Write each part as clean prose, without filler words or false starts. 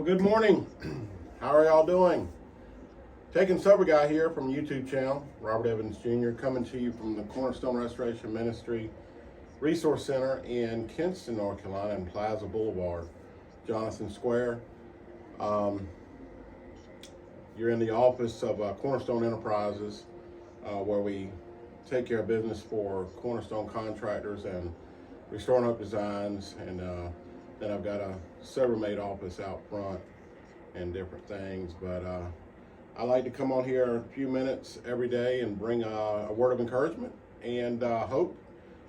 Good morning. How are y'all doing? Taking Sober Guy here from YouTube channel, Robert Evans Jr., coming to you from the Cornerstone Restoration Ministry Resource Center in Kinston, North Carolina, and Plaza Boulevard, Jonathan Square. You're in the office of Cornerstone Enterprises, where we take care of business for Cornerstone contractors and Restoring Hope Designs, and then I've got a SoberMade office out front and different things. But I like to come on here a few minutes every day and bring a word of encouragement and hope.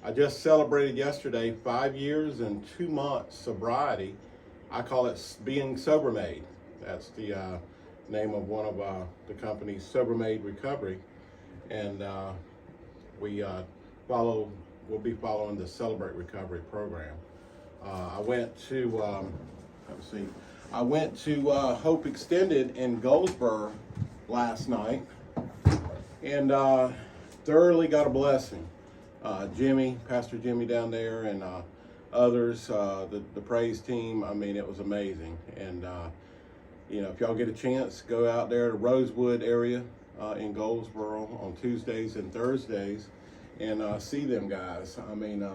I just celebrated yesterday 5 years and 2 months sobriety. I call it being SoberMade. That's the name of one of the companies, SoberMade Recovery, and we'll be following the Celebrate Recovery program. I went to Hope Extended in Goldsboro last night, and thoroughly got a blessing. Pastor Jimmy down there, and others, the praise team. I mean, it was amazing. And if y'all get a chance, go out there to Rosewood area in Goldsboro on Tuesdays and Thursdays and see them guys. I mean,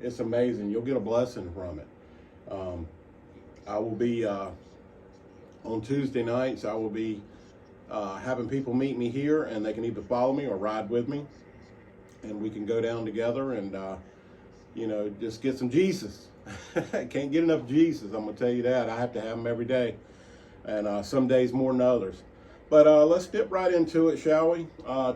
it's amazing. You'll get a blessing from it. I will be on Tuesday nights. I will be having people meet me here, and they can either follow me or ride with me, and we can go down together and just get some Jesus. Can't get enough Jesus, I'm gonna tell you that. I have to have him every day, and some days more than others. But let's dip right into it, shall we?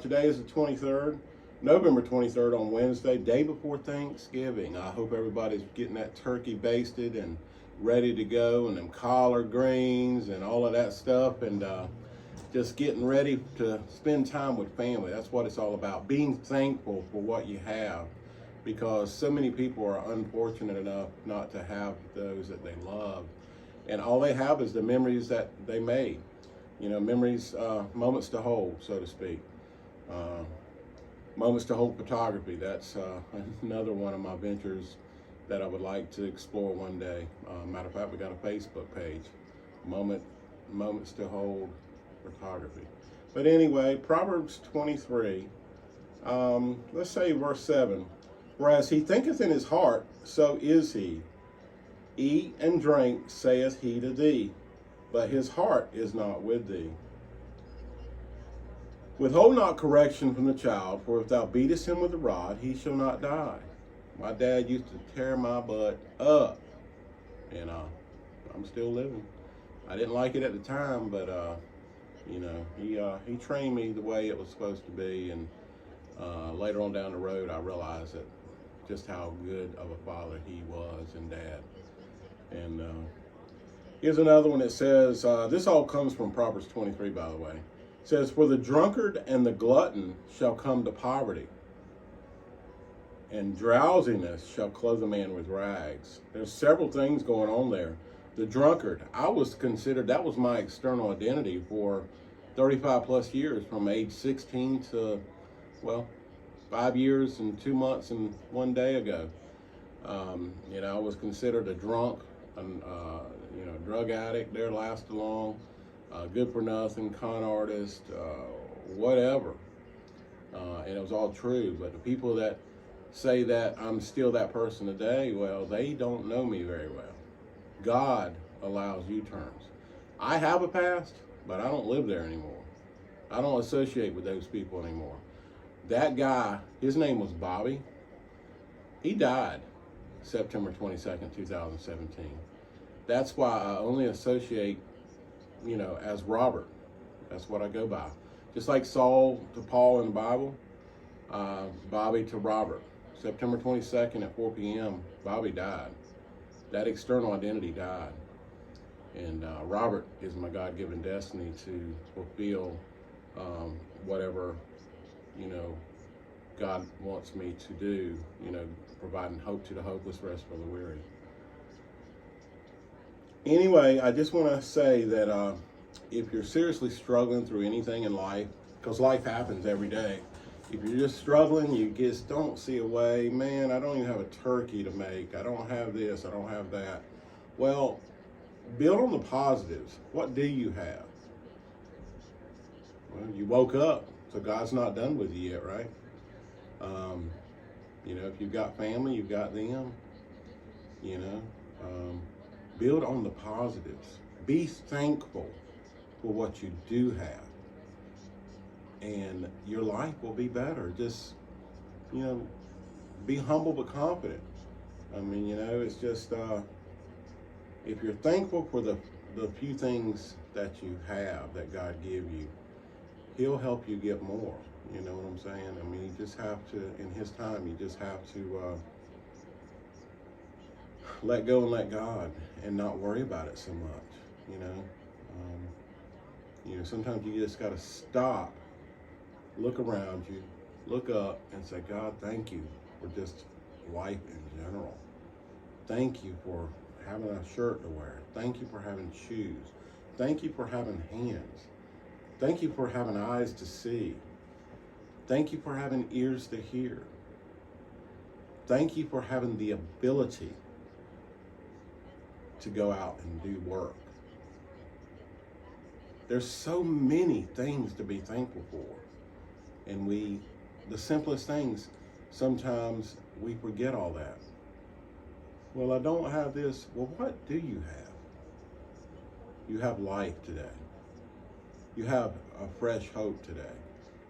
Today is the 23rd, November 23rd, on Wednesday, day before Thanksgiving. I hope everybody's getting that turkey basted and ready to go, and them collard greens and all of that stuff, and just getting ready to spend time with family. That's what it's all about, being thankful for what you have, because so many people are unfortunate enough not to have those that they love, and all they have is the memories that they made. Memories, moments to hold, so to speak. Moments to Hold photography, that's another one of my ventures that I would like to explore one day. Matter of fact, we got a Facebook page, Moments to Hold Photography. But anyway, Proverbs 23, let's say verse 7. Whereas he thinketh in his heart, so is he. Eat and drink, saith he to thee, but his heart is not with thee. Withhold not correction from the child, for if thou beatest him with a rod, he shall not die. My dad used to tear my butt up, and I'm still living. I didn't like it at the time, but he trained me the way it was supposed to be, and later on down the road, I realized that just how good of a father he was and dad. And here's another one that says, this all comes from Proverbs 23, by the way. It says, for the drunkard and the glutton shall come to poverty, and drowsiness shall clothe a man with rags. There's several things going on there. The drunkard, that was my external identity for 35 plus years, from age 16 to, 5 years and 2 months and 1 day ago. I was considered a drunk, drug addict, there last along, good for nothing, con artist, whatever. And it was all true. But the people that say that I'm still that person today, well, they don't know me very well. God allows U-turns. I have a past, but I don't live there anymore. I don't associate with those people anymore. That guy, his name was Bobby. He died September 22nd, 2017. That's why I only associate, as Robert. That's what I go by. Just like Saul to Paul in the Bible, Bobby to Robert. September 22nd at 4 p.m., Bobby died. That external identity died. And Robert is my God-given destiny to fulfill whatever, God wants me to do, providing hope to the hopeless, rest for the weary. Anyway, I just want to say that if you're seriously struggling through anything in life, because life happens every day, if you're just struggling, you just don't see a way, man, I don't even have a turkey to make, I don't have this, I don't have that. Well, build on the positives. What do you have? Well, you woke up, so God's not done with you yet, right? If you've got family, you've got them. Build on the positives. Be thankful for what you do have, and your life will be better. Just, be humble but confident. It's just, if you're thankful for the few things that you have, that God gave you, He'll help you get more. You know what I'm saying? You just have to, in His time, you just have to let go and let God, and not worry about it so much. Sometimes you just got to stop, look around you, look up, and say, God, thank you for just life in general. Thank you for having a shirt to wear. Thank you for having shoes. Thank you for having hands. Thank you for having eyes to see. Thank you for having ears to hear. Thank you for having the ability to go out and do work. There's so many things to be thankful for. And the simplest things, sometimes we forget all that. Well, I don't have this. Well, what do you have? You have life today. You have a fresh hope today.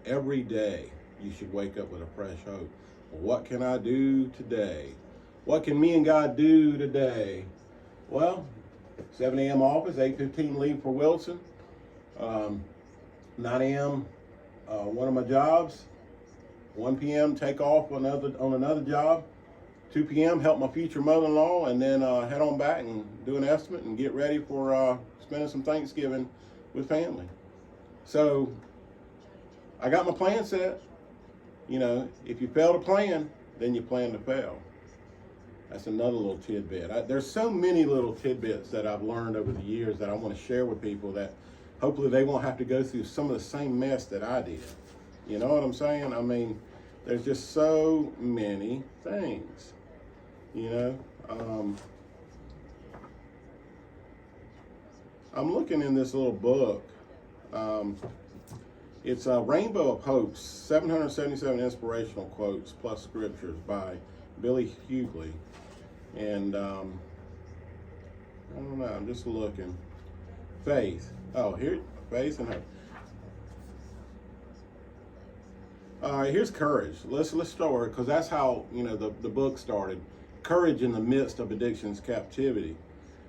Every day you should wake up with a fresh hope. Well, what can I do today? What can me and God do today? Well, 7 a.m. office, 8:15 leave for Wilson. 9 a.m. One of my jobs. 1 p.m. take off on another job. 2 p.m. help my future mother-in-law, and then head on back and do an estimate and get ready for spending some Thanksgiving with family. So I got my plan set. If you fail to plan, then you plan to fail. That's another little tidbit. There's so many little tidbits that I've learned over the years that I want to share with people, that hopefully they won't have to go through some of the same mess that I did. You know what I'm saying? There's just so many things. I'm looking in this little book. It's a Rainbow of Hopes, 777 inspirational quotes plus scriptures by Billy Hughley. And I don't know, I'm just looking. Faith. Oh, here, faith and hope. All right, here's courage. Let's start, because that's how the book started. Courage in the midst of addiction's captivity.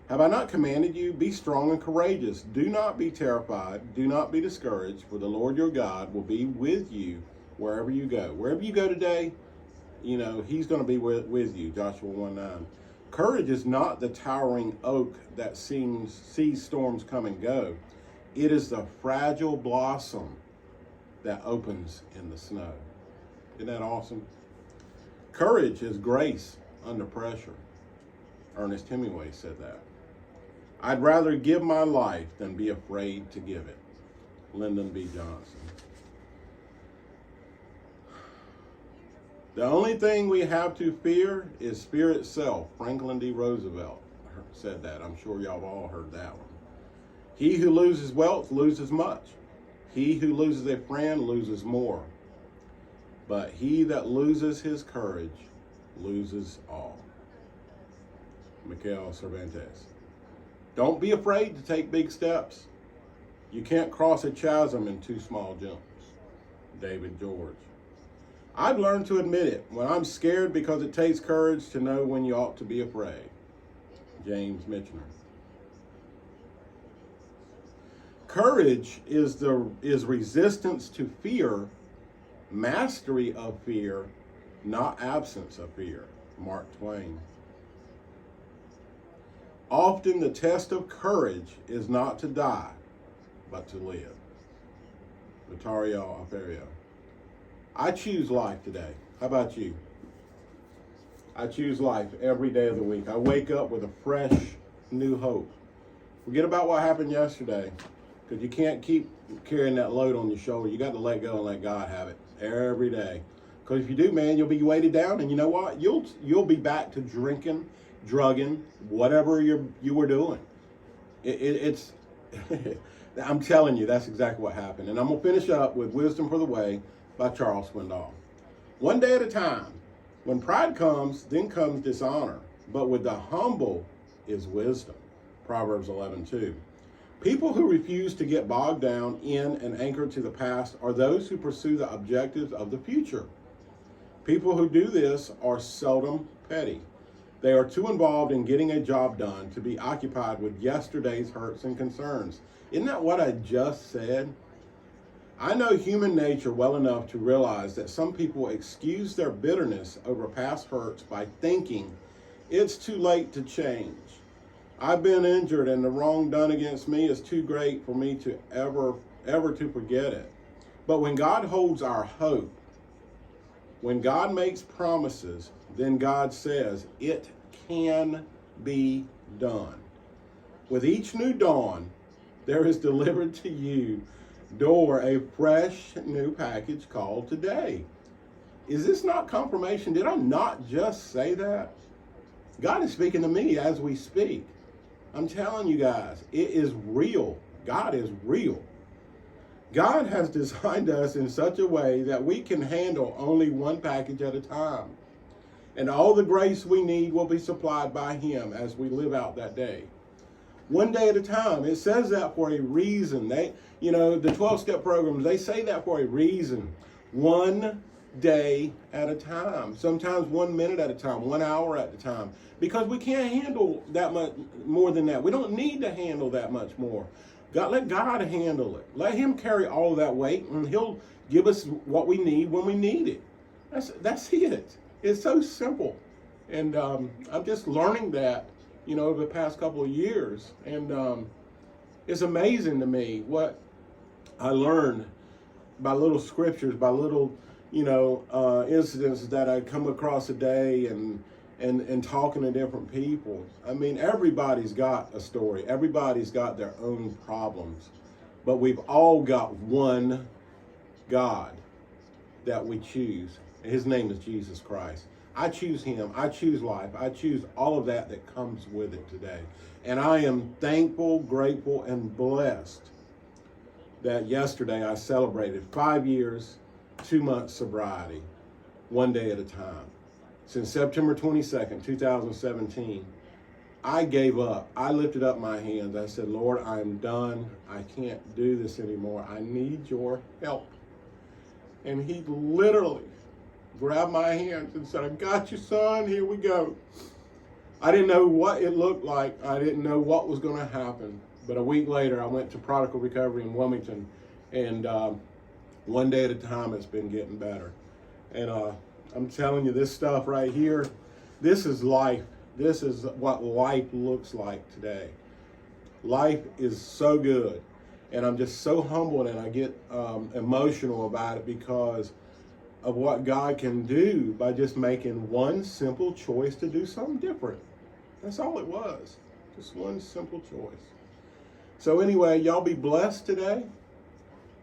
Have I not commanded you? Be strong and courageous. Do not be terrified. Do not be discouraged, for the Lord your God will be with you wherever you go. Wherever you go today, He's going to be with you. Joshua 1:9. Courage is not the towering oak that sees storms come and go. It is the fragile blossom that opens in the snow. Isn't that awesome? Courage is grace under pressure. Ernest Hemingway said that. I'd rather give my life than be afraid to give it. Lyndon B. Johnson. The only thing we have to fear is fear itself. Franklin D. Roosevelt said that. I'm sure y'all have all heard that one. He who loses wealth loses much. He who loses a friend loses more. But he that loses his courage loses all. Miguel Cervantes. Don't be afraid to take big steps. You can't cross a chasm in 2 small jumps. David George. I've learned to admit it when I'm scared, because it takes courage to know when you ought to be afraid. James Michener. Courage is resistance to fear, mastery of fear, not absence of fear. Mark Twain. Often the test of courage is not to die, but to live. Vittorio Alfiero. I choose life today. How about you? I choose life every day of the week. I wake up with a fresh, new hope. Forget about what happened yesterday, because you can't keep carrying that load on your shoulder. You got to let go and let God have it every day. Because if you do, man, you'll be weighted down, and you know what? You'll be back to drinking, drugging, whatever you were doing. It's, I'm telling you, that's exactly what happened. And I'm going to finish up with Wisdom for the Way by Charles Swindoll. One day at a time. When pride comes, then comes dishonor. But with the humble is wisdom. Proverbs 11:2. People who refuse to get bogged down in and anchored to the past are those who pursue the objectives of the future. People who do this are seldom petty. They are too involved in getting a job done to be occupied with yesterday's hurts and concerns. Isn't that what I just said? I know human nature well enough to realize that some people excuse their bitterness over past hurts by thinking it's too late to change. I've been injured and the wrong done against me is too great for me to ever to forget it. But when God holds our hope, when God makes promises, then God says it can be done. With each new dawn, there is delivered to you door a fresh new package called today. Is this not confirmation? Did I not just say that? God is speaking to me as we speak. I'm telling you guys, it is real. God is real. God has designed us in such a way that we can handle only one package at a time. And all the grace we need will be supplied by Him as we live out that day. One day at a time. It says that for a reason. The 12-step programs, they say that for a reason. One day at a time. Sometimes 1 minute at a time, 1 hour at a time. Because we can't handle that much more than that. We don't need to handle that much more. Let God handle it. Let Him carry all of that weight, and He'll give us what we need when we need it. That's it. It's so simple. And I'm just learning that, over the past couple of years. And it's amazing to me what I learned by little scriptures, by little, incidents that I come across a day and talking to different people. I mean, everybody's got a story. Everybody's got their own problems. But we've all got one God that we choose. And His name is Jesus Christ. I choose Him. I choose life. I choose all of that comes with it today. And I am thankful, grateful, and blessed that yesterday I celebrated 5 years, 2 months sobriety, one day at a time. Since September 22nd, 2017, I gave up. I lifted up my hands. I said, Lord, I'm done. I can't do this anymore. I need your help. And He literally grabbed my hands and said, I got you, son. Here we go. I didn't know what it looked like. I didn't know what was going to happen. But a week later, I went to Prodigal Recovery in Wilmington. And one day at a time, it's been getting better. And I'm telling you, this stuff right here, this is life. This is what life looks like today. Life is so good. And I'm just so humbled, and I get emotional about it because of what God can do by just making one simple choice to do something different. That's all it was. Just one simple choice. So anyway, y'all be blessed today.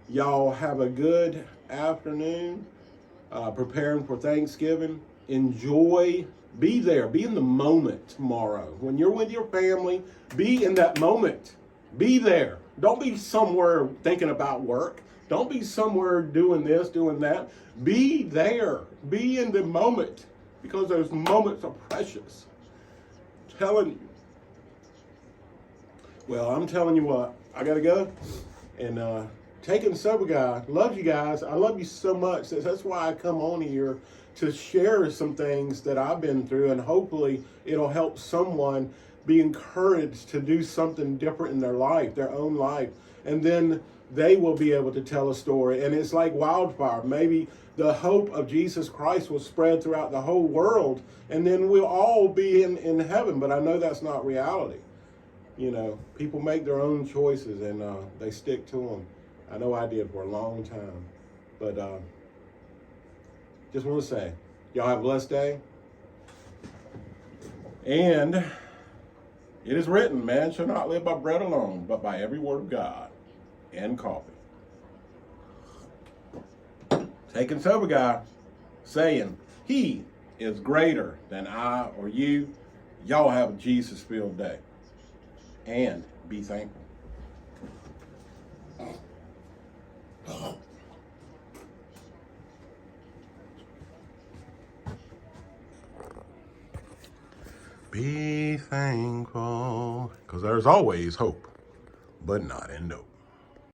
Y'all have a good afternoon. Preparing for Thanksgiving. Enjoy. Be there. Be in the moment tomorrow. When you're with your family, be in that moment. Be there. Don't be somewhere thinking about work. Don't be somewhere doing this, doing that. Be there. Be in the moment, because those moments are precious. I'm telling you. Well, I'm telling you what. I got to go. And Taking Sober Guy, love you guys. I love you so much. That's why I come on here to share some things that I've been through, and hopefully it'll help someone be encouraged to do something different in their life, their own life. And then they will be able to tell a story. And it's like wildfire. Maybe the hope of Jesus Christ will spread throughout the whole world, and then we'll all be in heaven. But I know that's not reality. People make their own choices, and they stick to them. I know I did for a long time. But just want to say, y'all have a blessed day. And it is written, man shall not live by bread alone, but by every word of God. And coffee. Taking Sober Guy, saying, He is greater than I or you. Y'all have a Jesus-filled day. And Be thankful. Be thankful, because there's always hope, but not in dope.